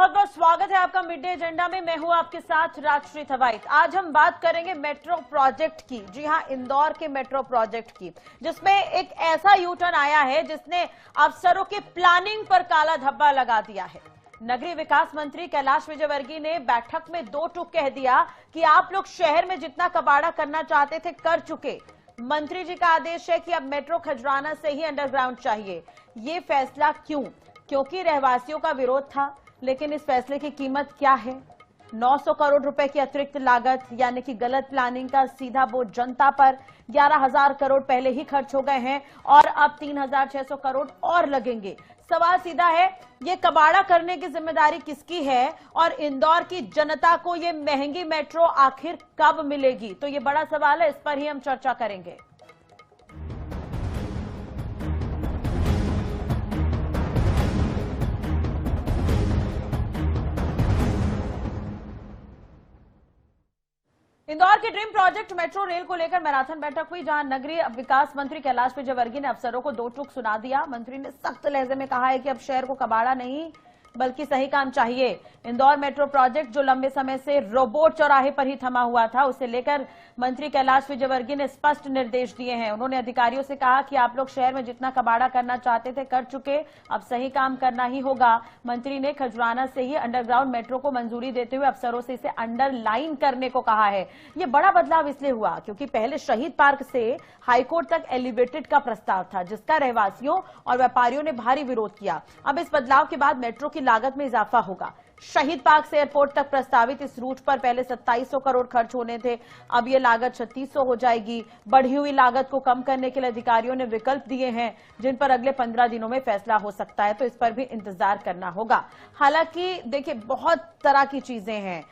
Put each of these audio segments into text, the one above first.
बहुत बहुत स्वागत है आपका मिड डे एजेंडा में। मैं हूं आपके साथ राजश्री थवाइट। आज हम बात करेंगे मेट्रो प्रोजेक्ट की। जी हां, इंदौर के मेट्रो प्रोजेक्ट की, जिसमें एक ऐसा यू टर्न आया है जिसने अफसरों की प्लानिंग पर काला धब्बा लगा दिया है। नगरीय विकास मंत्री कैलाश विजयवर्गीय ने बैठक में दो टूक कह दिया कि आप लोग शहर में जितना कबाड़ा करना चाहते थे कर चुके। मंत्री जी का आदेश है कि अब मेट्रो खजराना से ही अंडरग्राउंड चाहिए। ये फैसला क्यों? क्योंकि रहवासियों का विरोध था। लेकिन इस फैसले की कीमत क्या है? 900 करोड़ रुपए की अतिरिक्त लागत, यानी कि गलत प्लानिंग का सीधा बोझ जनता पर। 11,000 करोड़ पहले ही खर्च हो गए हैं और अब 3,600 करोड़ और लगेंगे। सवाल सीधा है, ये कबाड़ा करने की जिम्मेदारी किसकी है और इंदौर की जनता को ये महंगी मेट्रो आखिर कब मिलेगी? तो ये बड़ा सवाल है, इस पर ही हम चर्चा करेंगे। इंदौर के ड्रीम प्रोजेक्ट मेट्रो रेल को लेकर मैराथन बैठक हुई, जहां नगरीय विकास मंत्री कैलाश विजयवर्गीय ने अफसरों को दो टूक सुना दिया। मंत्री ने सख्त लहजे में कहा है कि अब शहर को कबाड़ा नहीं बल्कि सही काम चाहिए। इंदौर मेट्रो प्रोजेक्ट जो लंबे समय से रोबोट चौराहे पर ही थमा हुआ था, उसे लेकर मंत्री कैलाश विजयवर्गीय ने स्पष्ट निर्देश दिए हैं। उन्होंने अधिकारियों से कहा कि आप लोग शहर में जितना कबाड़ा करना चाहते थे कर चुके, अब सही काम करना ही होगा। मंत्री ने खजराना से ही अंडरग्राउंड मेट्रो को मंजूरी देते हुए अफसरों से इसे अंडरलाइन करने को कहा है। यह बड़ा बदलाव इसलिए हुआ क्योंकि पहले शहीद पार्क से हाईकोर्ट तक एलिवेटेड का प्रस्ताव था, जिसका रहवासियों और व्यापारियों ने भारी विरोध किया। अब इस बदलाव के बाद मेट्रो की लागत में इजाफा होगा। शहीद पार्क से एयरपोर्ट तक प्रस्तावित इस रूट पर पहले 2700 करोड़ खर्च होने थे, अब यह लागत 3600 हो जाएगी। बढ़ी हुई लागत को कम करने के लिए अधिकारियों ने विकल्प दिए हैं, जिन पर अगले 15 दिनों में फैसला हो सकता है, तो इस पर भी इंतजार करना होगा। हालांकि देखिए, बहुत तरह की चीजें हैं।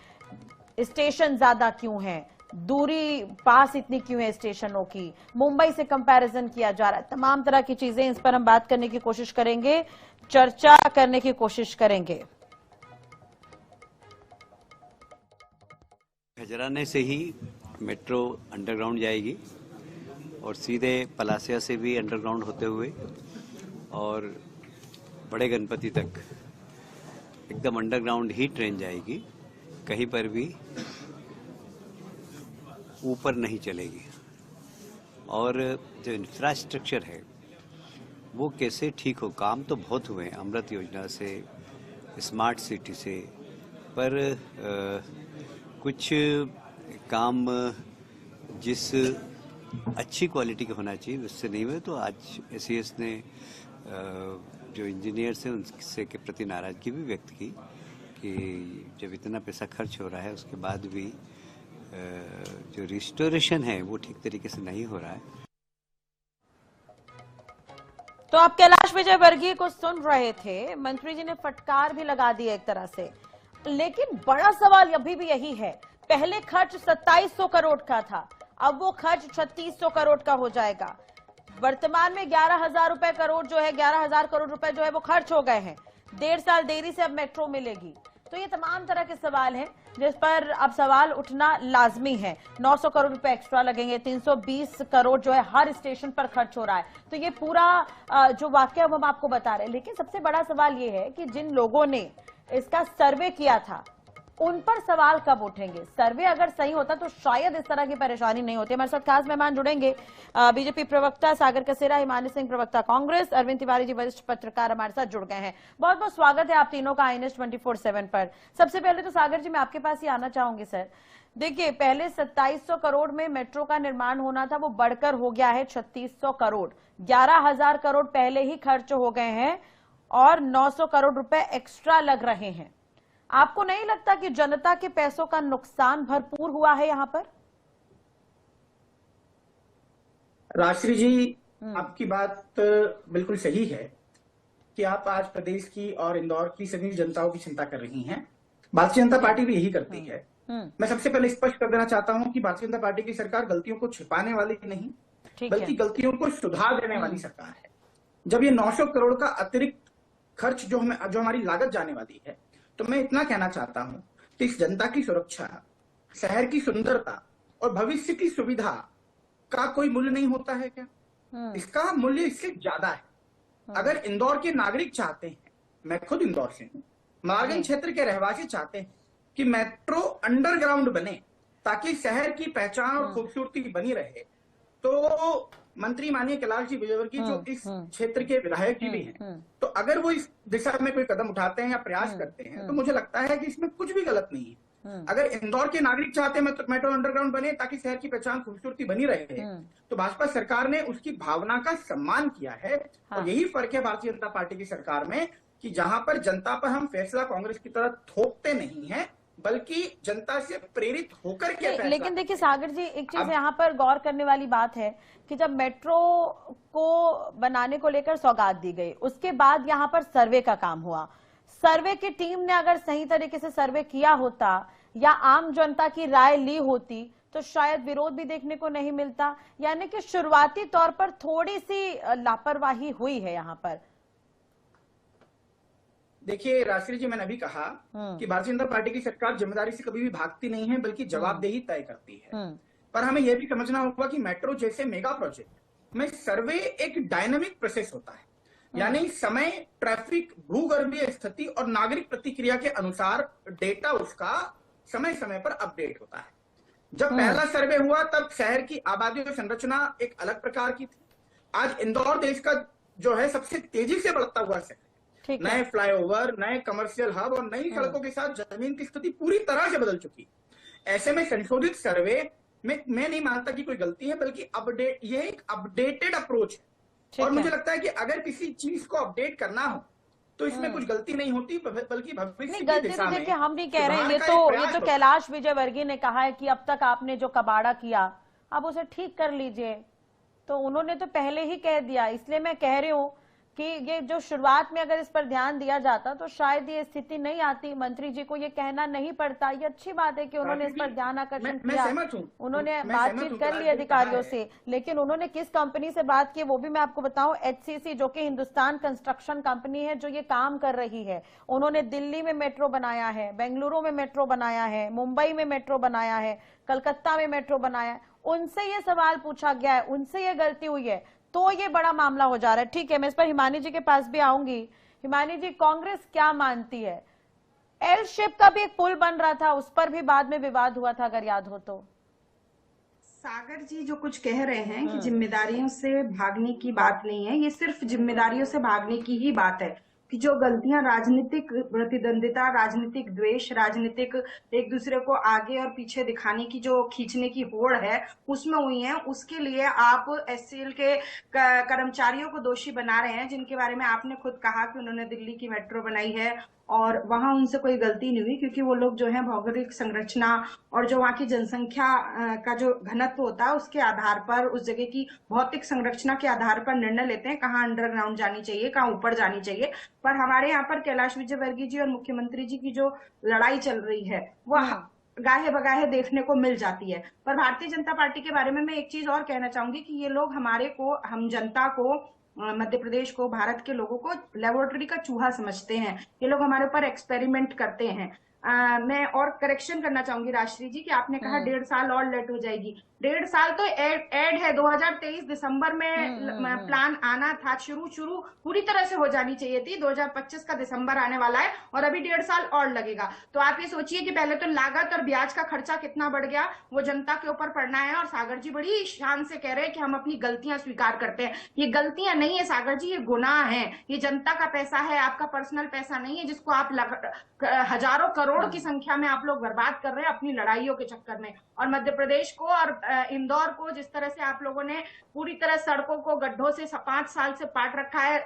स्टेशन ज्यादा क्यों है, दूरी पास इतनी क्यों है स्टेशनों की, मुंबई से कंपैरिजन किया जा रहा है, तमाम तरह की चीजें, इस पर हम बात करने की कोशिश करेंगे, चर्चा करने की कोशिश करेंगे। खजराने से ही मेट्रो अंडरग्राउंड जाएगी और सीधे पलासिया से भी अंडरग्राउंड होते हुए और बड़े गणपति तक एकदम अंडरग्राउंड ही ट्रेन जाएगी। कहीं पर भी ऊपर नहीं चलेगी। और जो इंफ्रास्ट्रक्चर है वो कैसे ठीक हो, काम तो बहुत हुए हैं अमृत योजना से, स्मार्ट सिटी से, पर कुछ काम जिस अच्छी क्वालिटी का होना चाहिए उससे नहीं हुए। तो आज एसईएस ने जो इंजीनियर्स हैं उनसे के प्रति नाराजगी भी व्यक्त की कि जब इतना पैसा खर्च हो रहा है उसके बाद भी जो रिस्टोरेशन है वो ठीक तरीके से नहीं हो रहा है। तो आप कैलाश विजयवर्गीय को सुन रहे थे, मंत्री जी ने फटकार भी लगा दी एक तरह से। लेकिन बड़ा सवाल अभी भी यही है, पहले खर्च 2700 करोड़ का था, अब वो खर्च 3600 करोड़ का हो जाएगा। वर्तमान में 11,000 करोड़ जो है, 11,000 करोड़ रुपए जो है वो खर्च हो गए हैं। 1.5 साल देरी से अब मेट्रो मिलेगी। तो ये तमाम तरह के सवाल हैं जिस पर अब सवाल उठना लाजमी है। 900 करोड़ रुपए एक्स्ट्रा लगेंगे, 320 करोड़ जो है हर स्टेशन पर खर्च हो रहा है। तो ये पूरा जो वाकया हम आपको बता रहे हैं। लेकिन सबसे बड़ा सवाल ये है कि जिन लोगों ने इसका सर्वे किया था उन पर सवाल कब उठेंगे? सर्वे अगर सही होता तो शायद इस तरह की परेशानी नहीं होती। हमारे साथ खास मेहमान जुड़ेंगे, बीजेपी प्रवक्ता सागर कसेरा, हिमानी सिंह प्रवक्ता कांग्रेस, अरविंद तिवारी जी वरिष्ठ पत्रकार हमारे साथ जुड़ गए हैं। बहुत बहुत स्वागत है आप तीनों का INS 24/7 पर। सबसे पहले तो सागर जी, मैं आपके पास ही आना चाहूंगी सर। देखिए, पहले 2700 करोड़ में मेट्रो का निर्माण होना था, वो बढ़कर हो गया है 3600 करोड़। 11,000 करोड़ पहले ही खर्च हो गए हैं और 900 करोड़ रुपए एक्स्ट्रा लग रहे हैं। आपको नहीं लगता कि जनता के पैसों का नुकसान भरपूर हुआ है यहां पर? राजश्री जी, आपकी बात बिल्कुल सही है कि आप आज प्रदेश की और इंदौर की सभी जनताओं की चिंता कर रही हैं। भारतीय जनता पार्टी भी यही करती है। मैं सबसे पहले स्पष्ट कर देना चाहता हूं कि भारतीय जनता पार्टी की सरकार गलतियों को छिपाने वाली नहीं, बल्कि गलतियों को सुधार देने वाली सरकार है। जब ये 900 करोड़ का अतिरिक्त खर्च जो हमारी लागत जाने वाली है, तो मैं इतना कहना चाहता हूं कि इस जनता की सुरक्षा, शहर की सुंदरता और भविष्य की सुविधा का कोई मूल्य नहीं होता है क्या? इसका मूल्य इससे ज्यादा है। अगर इंदौर के नागरिक चाहते हैं, मैं खुद इंदौर से हूं, मार्गन क्षेत्र के रहवासी चाहते हैं कि मेट्रो अंडरग्राउंड बने ताकि शहर की पहचान और खूबसूरती बनी रहे। तो मंत्री माननीय कैलाश जी विजयवर्गीय जो इस क्षेत्र के विधायक जी भी हैं, तो अगर वो इस दिशा में कोई कदम उठाते हैं या प्रयास करते हैं तो मुझे लगता है कि इसमें कुछ भी गलत नहीं है। अगर इंदौर के नागरिक चाहते हैं मेट्रो अंडरग्राउंड बने ताकि शहर की पहचान खूबसूरती बनी रहे, तो भाजपा सरकार ने उसकी भावना का सम्मान किया है। और यही फर्क है भारतीय जनता पार्टी की सरकार में कि जहां पर जनता पर हम फैसला कांग्रेस की तरह थोपते नहीं है बल्कि जनता से प्रेरित होकर के फैसला। लेकिन देखिए सागर जी, एक चीज यहाँ पर गौर करने वाली बात है कि जब मेट्रो को बनाने को लेकर सौगात दी गई, उसके बाद यहाँ पर सर्वे का काम हुआ। सर्वे की टीम ने अगर सही तरीके से सर्वे किया होता या आम जनता की राय ली होती तो शायद विरोध भी देखने को नहीं मिलता। यानी कि शुरुआती तौर पर थोड़ी सी लापरवाही हुई है यहाँ पर। देखिए राष्ट्रीय जी, मैंने अभी कहा कि भारतीय जनता पार्टी की सरकार जिम्मेदारी से कभी भी भागती नहीं है बल्कि जवाबदेही तय करती है। पर हमें यह भी समझना होगा कि मेट्रो जैसे मेगा प्रोजेक्ट में सर्वे एक डायनामिक प्रोसेस होता है, यानी समय, ट्रैफिक, भूगर्भीय स्थिति और नागरिक प्रतिक्रिया के अनुसार डेटा उसका समय समय पर अपडेट होता है। जब पहला सर्वे हुआ तब शहर की आबादी और संरचना एक अलग प्रकार की थी। आज इंदौर देश का जो है सबसे तेजी से बढ़ता हुआ शहर, नए फ्लाईओवर, नए कमर्शियल हब और नई सड़कों के साथ जमीन की स्थिति पूरी तरह से बदल चुकी। ऐसे में संशोधित सर्वे में मैं नहीं मानता कि कोई गलती है बल्कि अपडेट, ये एक अपडेटेड अप्रोच है। और मुझे लगता है कि अगर किसी चीज को अपडेट करना हो तो इसमें कुछ गलती नहीं होती बल्कि भविष्य की दिशा में। देखिए हम नहीं कह रहे हैं, ये तो कैलाश विजयवर्गीय ने कहा है कि अब तक आपने जो कबाड़ा किया अब उसे ठीक कर लीजिए, तो उन्होंने तो पहले ही कह दिया। इसलिए मैं कह रही हूँ कि ये जो शुरुआत में अगर इस पर ध्यान दिया जाता तो शायद ये स्थिति नहीं आती, मंत्री जी को ये कहना नहीं पड़ता। ये अच्छी बात है कि उन्होंने इस पर ध्यान आकर्षण किया, उन्होंने बातचीत कर ली अधिकारियों से। लेकिन उन्होंने किस कंपनी से बात की वो भी मैं आपको बताऊं, HCC जो कि हिंदुस्तान कंस्ट्रक्शन कंपनी है जो ये काम कर रही है। उन्होंने दिल्ली में मेट्रो बनाया है, बेंगलुरु में मेट्रो बनाया है, मुंबई में मेट्रो बनाया है, कलकत्ता में मेट्रो बनाया है। उनसे ये सवाल पूछा गया है, उनसे ये गलती हुई है तो ये बड़ा मामला हो जा रहा है। ठीक है, मैं इस पर हिमानी जी के पास भी आऊंगी। हिमानी जी, कांग्रेस क्या मानती है? एल शेप का भी एक पुल बन रहा था, उस पर भी बाद में विवाद हुआ था, अगर याद हो तो। सागर जी जो कुछ कह रहे हैं कि जिम्मेदारियों से भागने की बात नहीं है, ये सिर्फ जिम्मेदारियों से भागने की ही बात है कि जो गलतियां राजनीतिक प्रतिद्वंदिता, राजनीतिक द्वेष, राजनीतिक एक दूसरे को आगे और पीछे दिखाने की जो खींचने की होड़ है उसमें हुई है, उसके लिए आप SCL के कर्मचारियों को दोषी बना रहे हैं, जिनके बारे में आपने खुद कहा कि उन्होंने दिल्ली की मेट्रो बनाई है और वहां उनसे कोई गलती नहीं हुई क्योंकि वो लोग जो है भौगोलिक संरचना और जो वहां की जनसंख्या का जो घनत्व होता है उसके आधार पर, उस जगह की भौतिक संरचना के आधार पर निर्णय लेते हैं कहाँ अंडरग्राउंड जानी चाहिए, कहाँ ऊपर जानी चाहिए। पर हमारे यहाँ पर कैलाश विजयवर्गीय जी और मुख्यमंत्री जी की जो लड़ाई चल रही है वह गाहे बगाहे देखने को मिल जाती है। पर भारतीय जनता पार्टी के बारे में मैं एक चीज और कहना चाहूंगी कि ये लोग हम जनता को, मध्य प्रदेश को, भारत के लोगों को लेबोरेटरी का चूहा समझते हैं। ये लोग हमारे ऊपर एक्सपेरिमेंट करते हैं। मैं और करेक्शन करना चाहूंगी राष्ट्रीय जी कि आपने कहा 1.5 साल और लेट हो जाएगी। 1.5 साल तो ऐड है, 2023 दिसंबर में प्लान आना था, शुरू पूरी तरह से हो जानी चाहिए थी। 2025 का दिसंबर आने वाला है और अभी 1.5 साल और लगेगा। तो आप ये सोचिए कि पहले तो लागत और ब्याज का खर्चा कितना बढ़ गया, वो जनता के ऊपर पड़ना है। और सागर जी बड़ी शान से कह रहे हैं कि हम अपनी गलतियां स्वीकार करते हैं। ये गलतियां नहीं है सागर जी, ये गुनाह है। ये जनता का पैसा है, आपका पर्सनल पैसा नहीं है, जिसको आप हजारों करोड़ की संख्या में आप लोग बर्बाद कर रहे हैं अपनी लड़ाइयों के चक्कर में। और मध्य प्रदेश को और इंदौर को जिस तरह से आप लोगों ने पूरी तरह सड़कों को गड्ढों से 5 साल से पाट रखा है,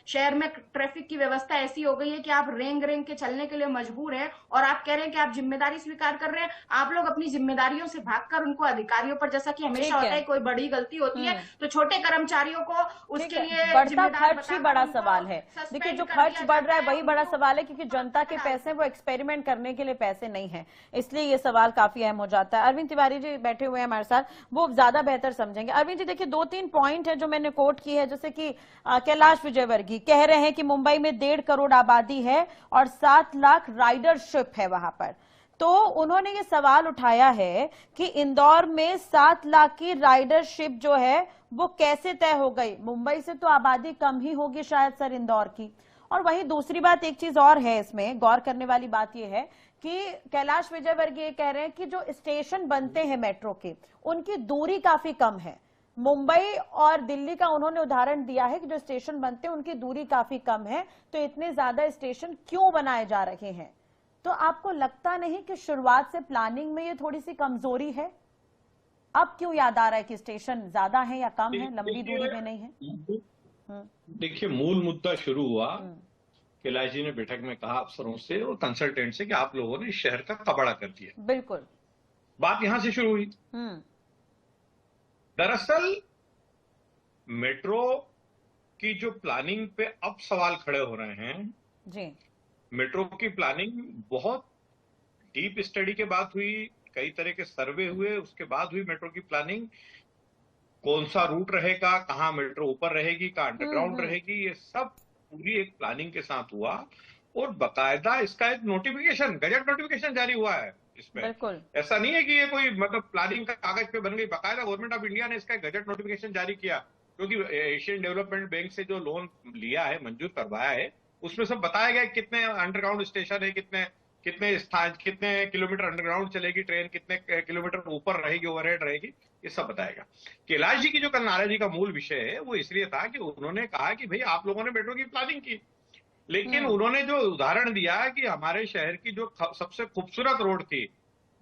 शहर में ट्रैफिक की व्यवस्था ऐसी हो गई है कि आप रेंग के चलने के लिए मजबूर हैं। और आप कह रहे हैं कि आप जिम्मेदारी स्वीकार कर रहे हैं। आप लोग अपनी जिम्मेदारियों से भागकर उनको अधिकारियों पर, जैसा कि हमेशा होता है, कोई बड़ी गलती होती है तो छोटे कर्मचारियों को उसके लिए बढ़ता खर्च ही बड़ा सवाल है। देखिए जो खर्च बढ़ रहा है वही बड़ा सवाल है, क्योंकि जनता के पैसे वो एक्सपेरिमेंट करने के लिए पैसे नहीं है, इसलिए ये सवाल काफी अहम हो जाता है। अरविंद तिवारी जी बैठे हुए हैं हमारे साथ, वो ज्यादा बेहतर समझेंगे। अरविंद जी देखिए 2-3 पॉइंट है जो मैंने कोट की है, जैसे कि कैलाश विजयवर्गीय कह रहे हैं कि मुंबई में 1.5 करोड़ आबादी है और 7 लाख राइडरशिप है वहां पर। तो उन्होंने ये सवाल उठाया है कि इंदौर में 7 लाख की राइडरशिप जो है वो कैसे तय हो गई। मुंबई से तो आबादी कम ही होगी शायद सर इंदौर की, और वहीं दूसरी बात, एक चीज और है इसमें गौर करने वाली बात यह है कि कैलाश विजयवर्गीय कह रहे हैं कि जो स्टेशन बनते हैं मेट्रो के, उनकी दूरी काफी कम है। मुंबई और दिल्ली का उन्होंने उदाहरण दिया है कि जो स्टेशन बनते हैं उनकी दूरी काफी कम है, तो इतने ज्यादा स्टेशन क्यों बनाए जा रहे हैं? तो आपको लगता नहीं कि शुरुआत से प्लानिंग में ये थोड़ी सी कमजोरी है? अब क्यों याद आ रहा है कि स्टेशन ज्यादा है या कम है, लंबी दूरी में नहीं है? देखिए, मूल मुद्दा शुरू हुआ, कैलाश जी ने बैठक में कहा अफसरों से और कंसल्टेंट से कि आप लोगों ने इस शहर का कबाड़ा कर दिया। बिल्कुल, बात यहां से शुरू हुई। दरअसल मेट्रो की जो प्लानिंग पे अब सवाल खड़े हो रहे हैं जी, मेट्रो की प्लानिंग बहुत डीप स्टडी के बाद हुई, कई तरह के सर्वे हुए, उसके बाद हुई मेट्रो की प्लानिंग। कौन सा रूट रहेगा, कहाँ मेट्रो ऊपर रहेगी, कहाँ अंडरग्राउंड रहेगी, ये सब पूरी एक प्लानिंग के साथ हुआ और बकायदा इसका एक नोटिफिकेशन, गजट नोटिफिकेशन जारी हुआ है इसमें। बिल्कुल, ऐसा नहीं है कि ये कोई मतलब प्लानिंग का कागज पे बन गई, बकायदा गवर्नमेंट ऑफ इंडिया ने इसका एक गजट नोटिफिकेशन जारी किया, क्योंकि एशियन डेवलपमेंट बैंक से जो लोन लिया है, मंजूर करवाया है, उसमें सब बताया गया कितने अंडरग्राउंड स्टेशन है, कितने स्थान, कितने किलोमीटर अंडरग्राउंड चलेगी ट्रेन, कितने किलोमीटर ऊपर रहेगी, ओवरहेड रहेगी, ये सब बताएगा। कैलाश जी की जो कल नाराजगी का मूल विषय है वो इसलिए था कि उन्होंने कहा कि भाई आप लोगों ने मेट्रो की प्लानिंग की, लेकिन उन्होंने जो उदाहरण दिया कि हमारे शहर की जो सबसे खूबसूरत रोड थी,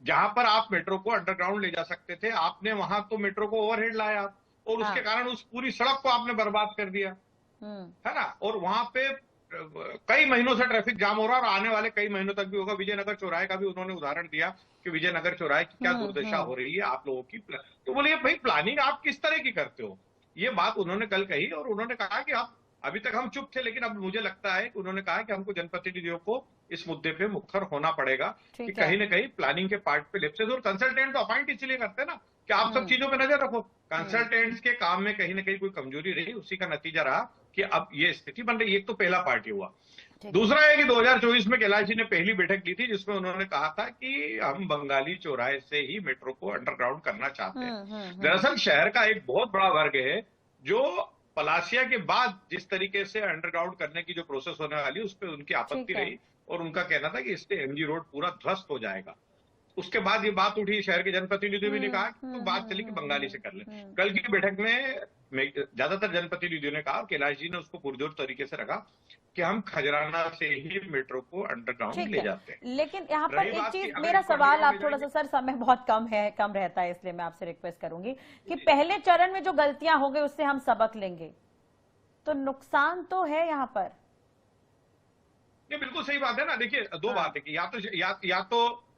जहां पर आप मेट्रो को अंडरग्राउंड ले जा सकते थे, आपने वहां तो मेट्रो को ओवरहेड लाया और उसके कारण उस पूरी सड़क को आपने बर्बाद कर दिया, है ना। और वहां पे कई महीनों से ट्रैफिक जाम हो रहा है और आने वाले कई महीनों तक भी होगा। विजयनगर चौराहे का भी उन्होंने उदाहरण दिया कि विजयनगर चौराहे की क्या दुर्दशा हो रही है आप लोगों की। तो बोलिए भाई प्लानिंग आप किस तरह की करते हो, ये बात उन्होंने कल कही। और उन्होंने कहा कि आप अभी तक हम चुप थे, लेकिन अब मुझे लगता है कि उन्होंने कहा कि हमको जनप्रतिनिधियों को इस मुद्दे पे मुखर होना पड़ेगा कि कहीं ना कहीं प्लानिंग के पार्ट पे लिप्सेस। और कंसल्टेंट तो अपॉइंट इसलिए करते हैं ना कि आप सब चीजों पे नजर रखो। कंसल्टेंट्स के काम में कहीं ना कहीं कोई कमजोरी रही, उसी का नतीजा रहा कि अब ये स्थिति बन रही है। एक तो पहला पार्ट ये हुआ। दूसरा है कि 2024 में कैलाश जी ने पहली बैठक ली थी जिसमें उन्होंने कहा था कि हम बंगाली चौराहे से ही मेट्रो को अंडरग्राउंड करना चाहते हैं। दरअसल शहर का एक बहुत बड़ा वर्ग है जो पलासिया के बाद जिस तरीके से अंडरग्राउंड करने की जो प्रोसेस होने वाली उस पर उनकी आपत्ति रही और उनका कहना था कि इससे एमजी रोड पूरा ध्वस्त हो जाएगा। उसके बाद ये बात उठी, शहर के जनप्रतिनिधियों भी ने कहा कि तो बात चली कि बंगाली से कर ले। कल की बैठक में ज्यादातर जनप्रतिनिधियों ने कहा, कैलाश जी ने उसको पुरजोर तरीके से रखा कि हम खजराना से ही मेट्रो को अंडरग्राउंड ले जाते हैं। लेकिन यहाँ पर एक चीज, मेरा सवाल आप थोड़ा सा, सर समय बहुत कम रहता है, इसलिए मैं आपसे रिक्वेस्ट करूंगी कि पहले चरण में जो गलतियां हो गई उससे हम सबक लेंगे, तो नुकसान तो है यहाँ पर। ये बिल्कुल सही बात है ना। देखिए दो बात है कि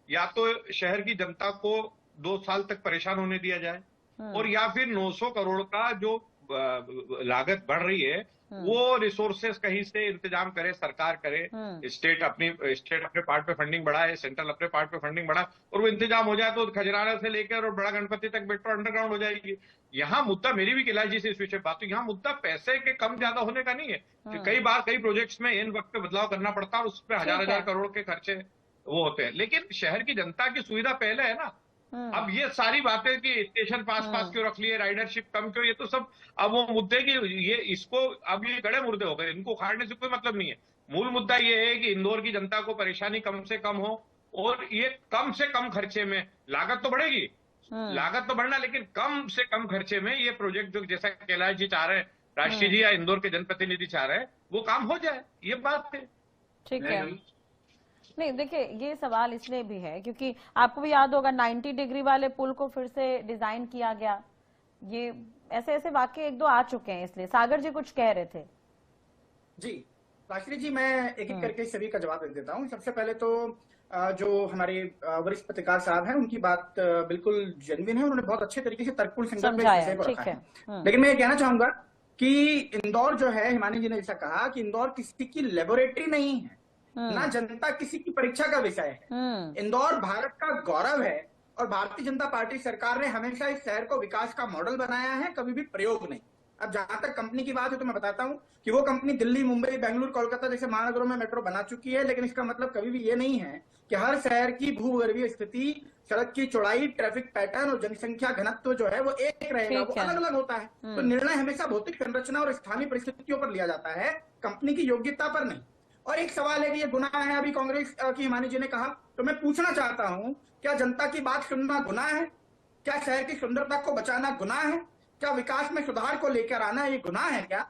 या तो शहर की जनता को 2 साल तक परेशान होने दिया जाए और या फिर 900 करोड़ का जो लागत बढ़ रही है वो रिसोर्सेस कहीं से इंतजाम करे, सरकार करे, स्टेट अपने पार्ट पे फंडिंग बढ़ाए, सेंट्रल अपने पार्ट पे फंडिंग बढ़ाए और वो इंतजाम हो जाए तो खजराना से लेकर और बड़ा गणपति तक मेट्रो अंडरग्राउंड हो जाएगी। यहाँ मुद्दा, मेरी भी कैलाश जी से इस विषय बात हुई, यहाँ मुद्दा पैसे के कम ज्यादा होने का नहीं है कि कई बार कई प्रोजेक्ट्स में इन वक्त पे बदलाव करना पड़ता है और उस पर हजार करोड़ के खर्चे वो होते हैं, लेकिन शहर की जनता की सुविधा पहले है ना। अब ये सारी बातें कि स्टेशन पास क्यों रख लिए, राइडरशिप कम क्यों, ये तो सब अब वो मुद्दे की ये इसको अब ये गड़े मुर्दे हो गए, इनको उखाड़ने से कोई मतलब नहीं है। मूल मुद्दा ये है कि इंदौर की जनता को परेशानी कम से कम हो और ये कम से कम खर्चे में, लागत तो बढ़ेगी, लागत तो बढ़ना, लेकिन कम से कम खर्चे में ये प्रोजेक्ट जो जैसा कैलाश जी चाह रहे हैं, राष्ट्रीय जी या इंदौर के जनप्रतिनिधि चाह रहे हैं, वो काम हो जाए, ये बात है। ठीक है। नहीं देखिए, ये सवाल इसलिए भी है क्योंकि आपको भी याद होगा 90 डिग्री वाले पुल को फिर से डिजाइन किया गया, ये ऐसे वाक्य 1-2 आ चुके हैं, इसलिए सागर जी कुछ कह रहे थे। जी राष्ट्रीय जी, मैं एक एक करके सभी का जवाब दे देता हूँ। सबसे पहले तो जो हमारे वरिष्ठ पत्रकार साहब हैं उनकी बात बिल्कुल जेन्युइन है, उन्होंने बहुत अच्छे तरीके से तर्कपूर्ण संदर्भ में इस विषय को रखा है। लेकिन मैं ये कहना चाहूंगा कि इंदौर जो है, हिमानी जी ने जैसा कहा कि इंदौर किसी की लेबोरेटरी नहीं है, ना जनता किसी की परीक्षा का विषय है। इंदौर भारत का गौरव है और भारतीय जनता पार्टी सरकार ने हमेशा इस शहर को विकास का मॉडल बनाया है, कभी भी प्रयोग नहीं। अब जहां तक कंपनी की बात है तो मैं बताता हूं कि वो कंपनी दिल्ली, मुंबई, बेंगलुरु, कोलकाता जैसे महानगरों में मेट्रो बना चुकी है, लेकिन इसका मतलब कभी भी ये नहीं है कि हर शहर की भूगर्भीय स्थिति, सड़क की चौड़ाई, ट्रैफिक पैटर्न और जनसंख्या घनत्व जो है वो एक रहेगा, वो अलग अलग होता है। तो निर्णय हमेशा भौतिक संरचना और स्थानीय परिस्थितियों पर लिया जाता है। कंपनी की योग्यता पर नहीं। और एक सवाल है कि ये गुनाह है, अभी कांग्रेस की हिमानी जी ने कहा, तो मैं पूछना चाहता हूं, क्या जनता की बात सुनना गुनाह है? क्या शहर की सुंदरता को बचाना गुनाह है? क्या विकास में सुधार को लेकर आना ये गुनाह है? क्या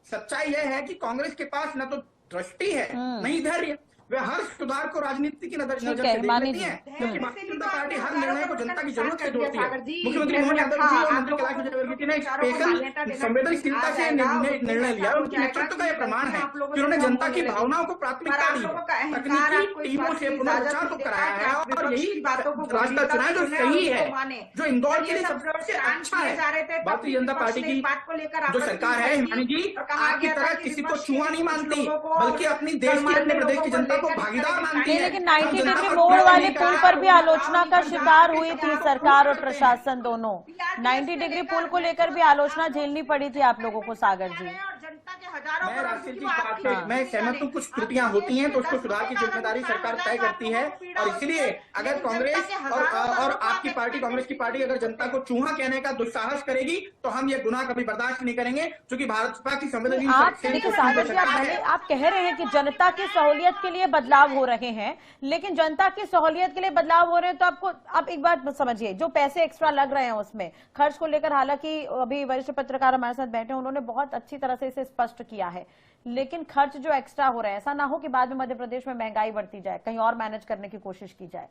सच्चाई यह है कि कांग्रेस के पास न तो दृष्टि है न ही धैर्य, वे हर सुधार को राजनीति की नजर से देख लेती है, क्योंकि भारतीय जनता पार्टी हर निर्णय को जनता की जरूरत से जोड़ती है। मुख्यमंत्री मोहन यादव जी और मंत्री कैलाश विजयवर्गीय ने स्पेशल संवेदनशीलता से निर्णय लिया, उनके नेतृत्व का यह प्रमाण है कि उन्होंने जनता की भावनाओं को प्राथमिकता दी है, तकनीकी टीमों से पुनर्विचार को कराया है, और यही रास्ता चुना है जो सही है, जो इंदौर के लिए सबसे अच्छा है। भारतीय जनता पार्टी की जो सरकार है हिमानी जी, आपकी तरह किसी को चूहा नहीं मानती, बल्कि अपनी देश की, अपने प्रदेश की जनता को भागीदार मानती है। लेकिन 90 डिग्री मोड़ वाले पुल पर भी आलोचना का शिकार हुई थी सरकार और प्रशासन दोनों। 90 डिग्री पुल को लेकर भी आलोचना झेलनी पड़ी थी आप लोगों को, सागर जी। मैं राष्ट्रीय जी बात पे मैं सहमत हूँ, कुछ त्रुटियां होती हैं तो उसको सुधार की जिम्मेदारी सरकार तय करती है, और इसलिए अगर कांग्रेस और आपकी पार्टी, कांग्रेस की पार्टी अगर जनता को चूहा कहने का दुस्साहस करेगी तो हम ये गुनाह कभी बर्दाश्त नहीं करेंगे, क्योंकि भाजपा की संवेदनशील आप कह रहे हैं कि जनता की सहूलियत के लिए बदलाव हो रहे हैं, लेकिन जनता की सहूलियत के लिए बदलाव हो रहे हैं तो आपको आप एक बात समझिए, जो पैसे एक्स्ट्रा लग रहे हैं उसमें खर्च को लेकर, हालांकि अभी वरिष्ठ पत्रकार हमारे साथ बैठे, उन्होंने बहुत अच्छी तरह से इसे स्पष्ट किया है, लेकिन खर्च जो एक्स्ट्रा हो रहा है, ऐसा ना हो कि बाद में मध्य प्रदेश में महंगाई बढ़ती जाए, कहीं और मैनेज करने की कोशिश की जाए।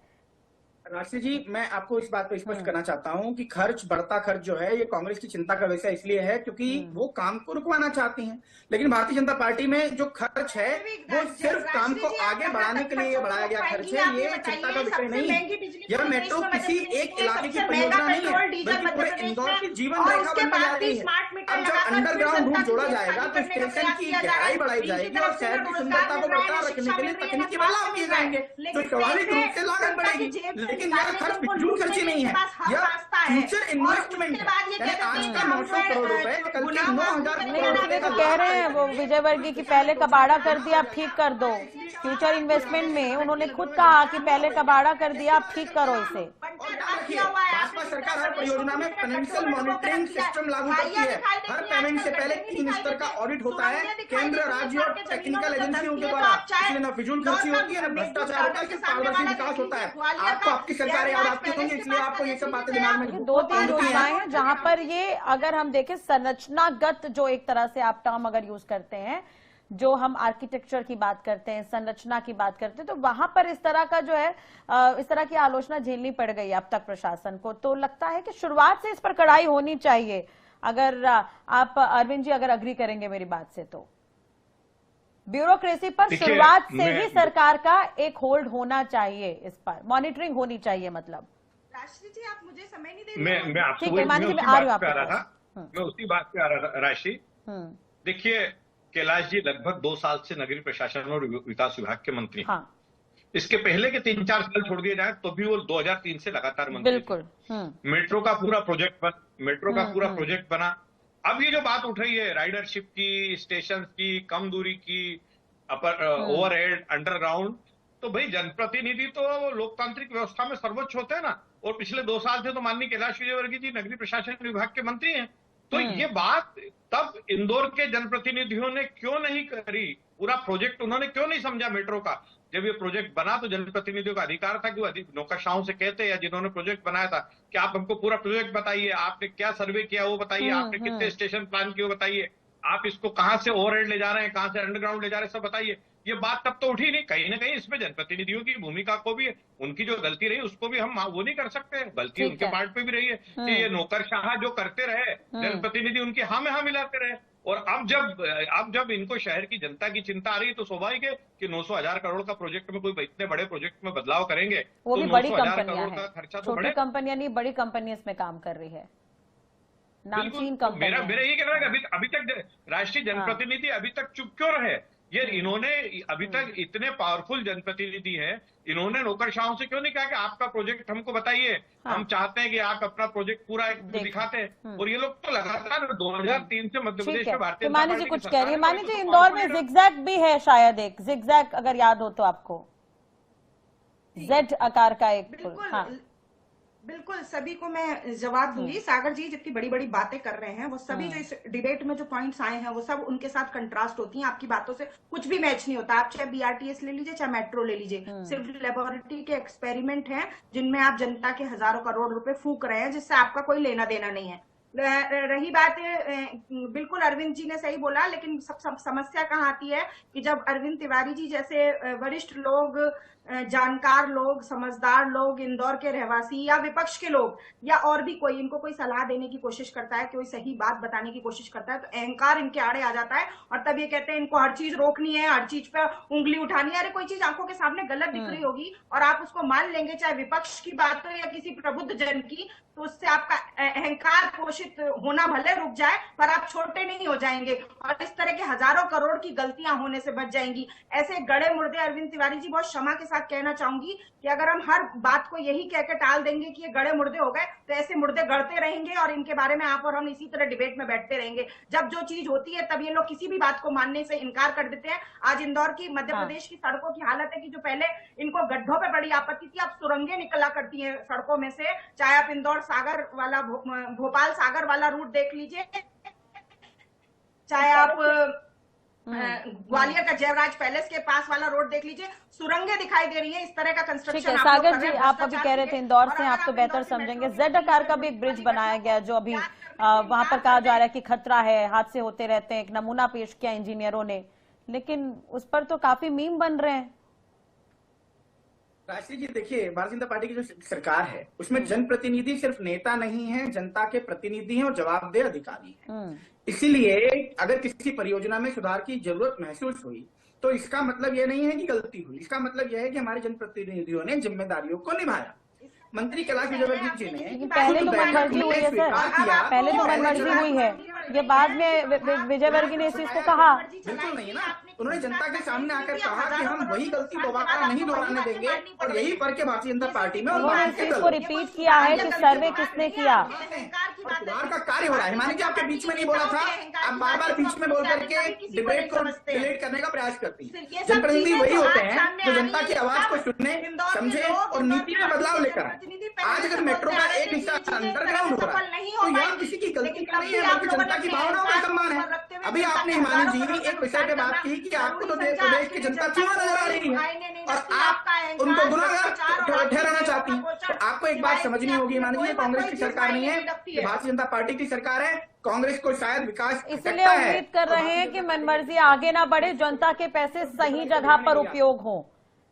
राष्ट्रीय जी, मैं आपको इस बात को स्पष्ट करना चाहता हूं कि बढ़ता खर्च जो है ये कांग्रेस की चिंता का विषय इसलिए है क्योंकि वो काम को रुकवाना चाहती हैं, लेकिन भारतीय जनता पार्टी में जो खर्च है वो सिर्फ काम को आगे बढ़ाने के लिए बढ़ाया गया खर्च है, ये चिंता का विषय नहीं है। यह मेट्रो किसी एक इलाके की परियोजना नहीं है, बल्कि पूरे इंदौर की जीवन रेखा बनने जा रही है। अब जब अंडरग्राउंड रूट जोड़ा जाएगा तो स्टेशन की गहराई बढ़ाई जाएगी और शहर की सुंदरता को बरकरार रखने के लिए तकनीकी बदलाव किए जाएंगे, तो स्वाभाविक रूप से लागत बढ़ेगी। लेकिन यह खर्च फिजूल खर्ची नहीं है, यह फ्यूचर इन्वेस्टमेंट है। आज का 900 करोड़ रुपए कल के 9,000 करोड़ रुपए का कह रहे हैं वो विजयवर्गीय की पहले कबाड़ा कर दिया आप ठीक कर दो। फ्यूचर इन्वेस्टमेंट में उन्होंने खुद कहा कि पहले कबाड़ा कर दिया आप ठीक करो इसे। भाजपा सरकार हर परियोजना में फाइनेंशियल मॉनिटरिंग सिस्टम लागू करती है, हर पेमेंट से पहले 3 स्तर का ऑडिट होता है केंद्र, राज्य और टेक्निकल एजेंसियों के द्वारा, इसलिए न फिजूल खर्ची होती है, न भ्रष्टाचार होता है, सिर्फ पारदर्शी विकास होता है। आपको आपकी सरकार और आपकी होंगी, इसलिए आपको ये सब बातें दिमाग में 2-3 योजनाएं हैं जहां पर ये, अगर हम देखें संरचनागत जो एक तरह से आप टर्म अगर यूज करते हैं, जो हम आर्किटेक्चर की बात करते हैं, संरचना की बात करते हैं, तो वहां पर इस तरह का जो है इस तरह की आलोचना झेलनी पड़ गई अब तक प्रशासन को। तो लगता है कि शुरुआत से इस पर कड़ाई होनी चाहिए, अगर आप अरविंद जी अगर अग्री करेंगे मेरी बात से, तो ब्यूरोक्रेसी पर शुरुआत से ही सरकार का एक होल्ड होना चाहिए, इस पर मॉनिटरिंग होनी चाहिए। मतलब राष्ट्रीय जी आप मुझे समय नहीं दे, मैं आपको ठीक है, मैं उसी बात पे आ रहा था राशि। देखिए, कैलाश जी लगभग 2 साल से नगरीय प्रशासन और विकास विभाग के मंत्री, हाँ। इसके पहले के 3-4 साल छोड़ दिए जाए तो भी वो 2003 से लगातार मंत्री। बिल्कुल। मेट्रो का पूरा प्रोजेक्ट बना। अब ये जो बात उठ रही है राइडरशिप की, स्टेशन की, कम दूरी की, अपर ओवरहेड, अंडरग्राउंड, तो भाई जनप्रतिनिधि तो लोकतांत्रिक व्यवस्था में सर्वोच्च होते हैं ना, और पिछले 2 साल से तो माननीय कैलाश विजयवर्गीय जी नगरीय प्रशासन विभाग के मंत्री हैं। तो ये बात तब इंदौर के जनप्रतिनिधियों ने क्यों नहीं करी? पूरा प्रोजेक्ट उन्होंने क्यों नहीं समझा मेट्रो का? जब ये प्रोजेक्ट बना तो जनप्रतिनिधियों का अधिकार था कि वो नौकरशाहों से कहते या जिन्होंने प्रोजेक्ट बनाया था कि आप हमको पूरा प्रोजेक्ट बताइए, आपने क्या सर्वे किया वो बताइए, आपने कितने स्टेशन प्लान किए वो बताइए, आप इसको कहां से ओवरहेड ले जा रहे हैं, कहां से अंडरग्राउंड ले जा रहे हैं, सब बताइए। ये बात तब तो उठी नहीं। कहीं ना कहीं इसमें जनप्रतिनिधियों की भूमिका को भी, उनकी जो गलती रही उसको भी हम वो नहीं कर सकते, गलती उनके पार्ट पे भी रही है कि ये नौकरशाह जो करते रहे, जनप्रतिनिधि उनकी हाँ में हाँ मिलाते रहे। और अब जब इनको शहर की जनता की चिंता आ रही है तो स्वाभाविक है कि 900,000 करोड़ का प्रोजेक्ट में, कोई इतने बड़े प्रोजेक्ट में बदलाव करेंगे वो तो भी बड़ी 900,000 करोड़ का खर्चा तो छोटी कंपनियां नहीं, बड़ी कंपनी इसमें काम कर रही है, नामचीन कंपनी। मेरा यही कहना है कि अभी तक राष्ट्रीय जनप्रतिनिधि अभी तक चुप क्यों रहे? ये इन्होंने अभी तक इतने पावरफुल जनप्रतिनिधि हैं, इन्होंने नौकरशाहों से क्यों नहीं कहा कि आपका प्रोजेक्ट हमको बताइए, हम चाहते हैं कि आप अपना प्रोजेक्ट पूरा दिखाते हैं। और ये लोग तो लगातार 2003 से मध्य प्रदेश में भारतीय जनता मानी जी कुछ कह रही है। मानी जी, इंदौर में जिगजैग भी है शायद, एक जिगजैग अगर याद हो तो आपको, जेड आकार का एक पुल। हाँ, बिल्कुल, सभी को मैं जवाब दूंगी। सागर जी जितनी बड़ी बड़ी बातें कर रहे हैं वो सभी जो इस डिबेट में जो पॉइंट्स आए हैं वो सब उनके साथ कंट्रास्ट होती हैं। आपकी बातों से कुछ भी मैच नहीं होता। आप चाहे बीआरटीएस ले लीजिए, चाहे मेट्रो ले लीजिए, सिर्फ लेबोरेटरी के एक्सपेरिमेंट हैं जिनमें आप जनता के हजारों करोड़ रुपए फूक रहे हैं, जिससे आपका कोई लेना देना नहीं है। रही बात बिल्कुल अरविंद जी ने सही बोला, लेकिन सब समस्या कहाँ आती है कि जब अरविंद तिवारी जी जैसे वरिष्ठ लोग, जानकार लोग, समझदार लोग, इंदौर के रहवासी या विपक्ष के लोग या और भी कोई इनको कोई सलाह देने की कोशिश करता है, कोई सही बात बताने की कोशिश करता है, तो अहंकार इनके आड़े आ जाता है और तब ये कहते हैं इनको हर चीज रोकनी है, हर चीज पे उंगली उठानी है। अरे कोई चीज आंखों के सामने गलत दिख रही होगी और आप उसको मान लेंगे, चाहे विपक्ष की बात हो या किसी प्रबुद्ध जन की, तो उससे आपका अहंकार पोषित होना भले रुक जाए पर आप छोटे नहीं हो जाएंगे और इस तरह के हजारों करोड़ की गलतियां होने से बच जाएंगी। ऐसे गड़े मुर्दे अरविंद तिवारी जी, बहुत क्षमा के साथ कहना चाहूंगी कि अगर हम हर बात को यही कहकर टाल देंगे कि ये गड़े मुर्दे हो गए, तो ऐसे मुर्दे गड़ते रहेंगे और इनके बारे में आप और हम इसी तरह डिबेट में बैठते रहेंगे। जब जो चीज होती है तब ये लोग किसी भी बात को मानने से इनकार कर देते हैं। आज इंदौर की, मध्य प्रदेश की सड़कों की हालत है कि जो पहले इनको गड्ढों पे बड़ी आपत्ति थी, अब सुरंगें निकला करती है सड़कों में से। चाहे आप इंदौर सागर वाला, भोपाल सागर वाला रूट देख लीजिए, चाहे आप ग्वालियर का जयराज पैलेस के पास वाला रोड देख लीजिए, सुरंगें दिखाई दे रही है। इस तरह का कंस्ट्रक्शन। ठीक है सागर जी, आप अभी कह रहे थे इंदौर से, आप तो बेहतर समझेंगे, जेड आकार का भी एक ब्रिज बनाया गया जो अभी वहां पर कहा जा रहा है कि खतरा है, हादसे होते रहते हैं। एक नमूना पेश किया इंजीनियरों ने, लेकिन उस पर तो काफी मीम बन रहे हैं। राष्ट्रीय जी देखिए, भारतीय जनता पार्टी की जो सरकार है उसमें जनप्रतिनिधि सिर्फ नेता नहीं है, जनता के प्रतिनिधि हैं और जवाबदेह अधिकारी हैं। इसीलिए अगर किसी परियोजना में सुधार की जरूरत महसूस हुई तो इसका मतलब यह नहीं है कि गलती हुई, इसका मतलब यह है कि हमारे जनप्रतिनिधियों ने जिम्मेदारियों को निभाया। मंत्री कैलाश विजयवर्गीय जी ने पहले तो मनमर्जी हुई है सर, पहले तो मनमर्जी हुई है, ये बाद में विजयवर्गीय ने इस चीज को कहा। बिल्कुल नहीं ना, उन्होंने जनता के सामने आकर कहा कि हम वही गलती दोबारा नहीं दोहराने देंगे और यही फर्क है भारतीय जनता पार्टी में। उन्होंने इस चीज को रिपीट किया है कि सर्वे किसने किया, सुधार का कार्य हो रहा है। मानिए कि आपके बीच में नहीं बोला था, आप बार बार बीच में बोल करके डिबेट को डिलीट करने का प्रयास करती है। जनप्रतिनिधि वही होते हैं जो जनता की आवाज को सुनने, समझे और नीति में बदलाव लेकर आए। आज अगर मेट्रो का एक हिस्सा अंडरग्राउंड हो रहा है तो यह किसी की गलती का नहीं है, बल्कि जनता की भावनाओं का सम्मान है। अभी आपने हिमानी जी एक विषय पे बात की कि आपको तो देश प्रदेश की जनता क्यों नजर आ रही है और आप उनको गुनाहगार ठहराना चाहती हैं। तो आपको एक बात समझनी होगी हिमानी जी, कांग्रेस की सरकार नहीं है, भारतीय जनता पार्टी की सरकार है। कांग्रेस को शायद विकास, इसलिए उम्मीद कर रहे हैं कि मनमर्जी आगे ना बढ़े, जनता के पैसे सही जगह पर उपयोग हो,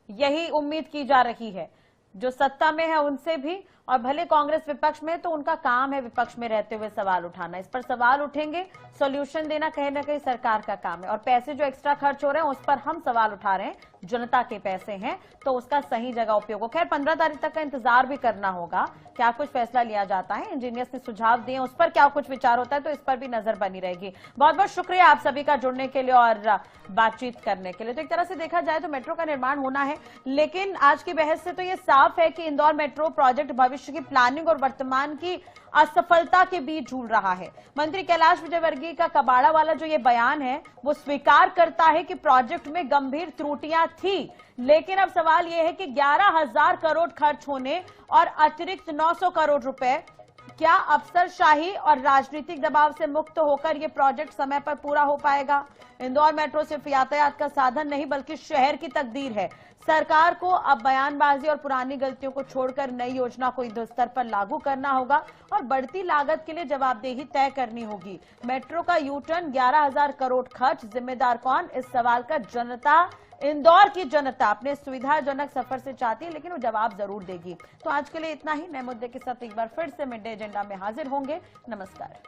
यही उम्मीद की जा रही है। जो सत्ता में है उनसे भी, और भले कांग्रेस विपक्ष में, तो उनका काम है विपक्ष में रहते हुए सवाल उठाना। इस पर सवाल उठेंगे, सॉल्यूशन देना कहीं ना कहीं सरकार का काम है। और पैसे जो एक्स्ट्रा खर्च हो रहे हैं उस पर हम सवाल उठा रहे हैं, जनता के पैसे हैं तो उसका सही जगह उपयोग हो। खैर 15 तारीख तक का इंतजार भी करना होगा, क्या कुछ फैसला लिया जाता है, इंजीनियर्स ने सुझाव दिए उस पर क्या कुछ विचार होता है, तो इस पर भी नजर बनी रहेगी। बहुत बहुत शुक्रिया आप सभी का जुड़ने के लिए और बातचीत करने के लिए। तो एक तरह से देखा जाए तो मेट्रो का निर्माण होना है, लेकिन आज की बहस से तो ये साफ है कि इंदौर मेट्रो प्रोजेक्ट भविष्य की प्लानिंग और वर्तमान की असफलता के बीच झूल रहा है। मंत्री कैलाश विजयवर्गीय का कबाड़ा वाला जो ये बयान है वो स्वीकार करता है कि प्रोजेक्ट में गंभीर त्रुटियां थी, लेकिन अब सवाल यह है कि 11,000 करोड़ खर्च होने और अतिरिक्त 900 करोड़ रुपए, क्या अफसरशाही और राजनीतिक दबाव से मुक्त होकर यह प्रोजेक्ट समय पर पूरा हो पाएगा? इंदौर मेट्रो सिर्फ यातायात का साधन नहीं बल्कि शहर की तकदीर है। सरकार को अब बयानबाजी और पुरानी गलतियों को छोड़कर नई योजना को युद्ध स्तर पर लागू करना होगा और बढ़ती लागत के लिए जवाबदेही तय करनी होगी। मेट्रो का यू टर्न, 11,000 करोड़ खर्च, जिम्मेदार कौन? इस सवाल का जनता, इंदौर की जनता अपने सुविधाजनक सफर से चाहती है, लेकिन वो जवाब जरूर देगी। तो आज के लिए इतना ही। नए मुद्दे के साथ एक बार फिर से मिड डे एजेंडा में हाजिर होंगे। नमस्कार।